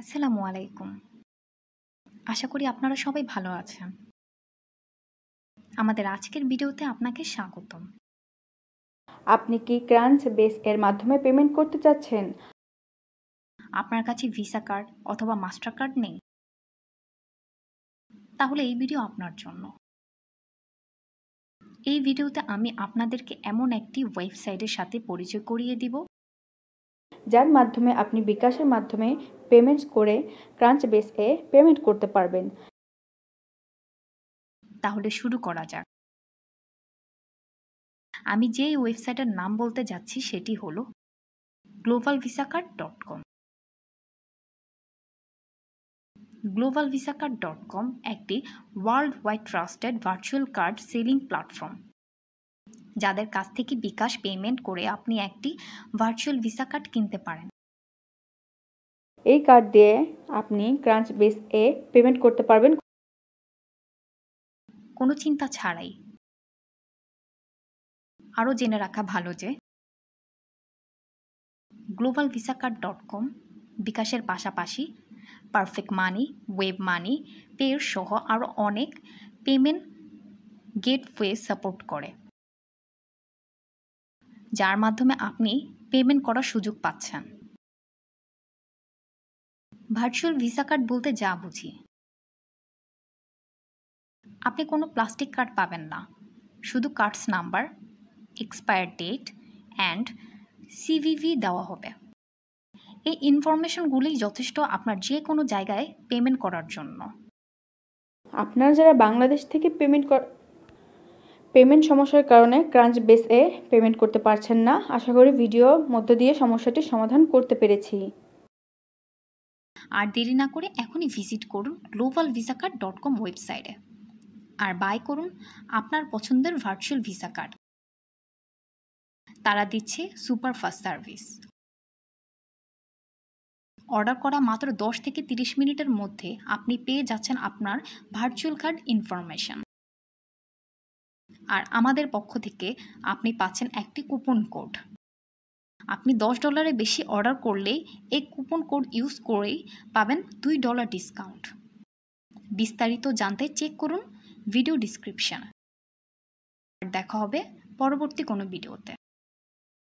আসসালামু আলাইকুম। আশা করি আপনারা সবাই ভালো আছেন। আমাদের আজকের ভিডিওতে আপনাকে স্বাগতম। আপনি কি ক্রাঞ্চ বেস এর মাধ্যমে পেমেন্ট করতে চাচ্ছেন? আপনার কাছে ভিসা কার্ড অথবা মাস্টার কার্ড নেই? তাহলে এই ভিডিও আপনার জন্য। এই ভিডিওতে আমি আপনাদেরকে এমন একটি ওয়েবসাইটের সাথে পরিচয় করিয়ে দিব, যার মাধ্যমে আপনি বিকাশের মাধ্যমে পেমেন্টস করে ক্রাঞ্চ বেস এ পেমেন্ট করতে পারবেন। তাহলে শুরু করা যাক। আমি যেই ওয়েবসাইটের নাম বলতে যাচ্ছি সেটি হলো globalvisacard.com। globalvisacard.com একটি world wide trusted virtual card selling platform. যাদের কাছ থেকে বিকাশ পেমেন্ট করে আপনি একটি ভার্চুয়াল ভিসা কার্ড কিনতে পারেন এই কার্ড দিয়ে আপনি ক্রাঞ্চ বেস এ পেমেন্ট করতে পারবেন কোনো চিন্তা ছাড়াই। আরও জেনে রাখা ভালো যে globalvisacard.com বিকাশের পাশাপাশি পারফেক্ট মানি, ওয়েব মানি, পের সহ আরও অনেক পেমেন্ট গেটওয়ে সাপোর্ট করে, যার মাধ্যমে আপনি পেমেন্ট করার সুযোগ পাচ্ছেন। ভার্চুয়াল ভিসা কার্ড বলতে যা বুঝি, আপনি কোনো প্লাস্টিক কার্ড পাবেন না, শুধু cards number, expire date and CVV দেওয়া হবে। এই ইনফরমেশনগুলি যথেষ্ট আপনার যে কোনো জায়গায় পেমেন্ট করার জন্য। আপনারা যারা বাংলাদেশ থেকে পেমেন্ট সমস্যার কারণে ক্রাঞ্চ বেস এ পেমেন্ট করতে পারছেন না, আশা করি ভিডিওর মধ্য দিয়ে সমস্যাটির সমাধান করতে পেরেছি। আর দেরি না করে এখনই ভিজিট করুন globalvisacard.com ওয়েবসাইটে আর বাই করুন আপনার পছন্দের ভার্চুয়াল ভিসা কার্ড। তারা দিচ্ছে সুপার ফাস্ট সার্ভিস। অর্ডার করা মাত্র 10 থেকে 30 মিনিটের মধ্যে আপনি পেয়ে যাচ্ছেন আপনার ভার্চুয়াল কার্ড ইনফরমেশন। আর আমাদের পক্ষ থেকে আপনি পাচ্ছেন একটি কুপন কোড। আপনি $10 বেশি অর্ডার করলেই এই কুপন কোড ইউজ করেই পাবেন $2 ডিসকাউন্ট। বিস্তারিত জানতে চেক করুন ভিডিও ডিসক্রিপশন। দেখা হবে পরবর্তী কোনো ভিডিওতে।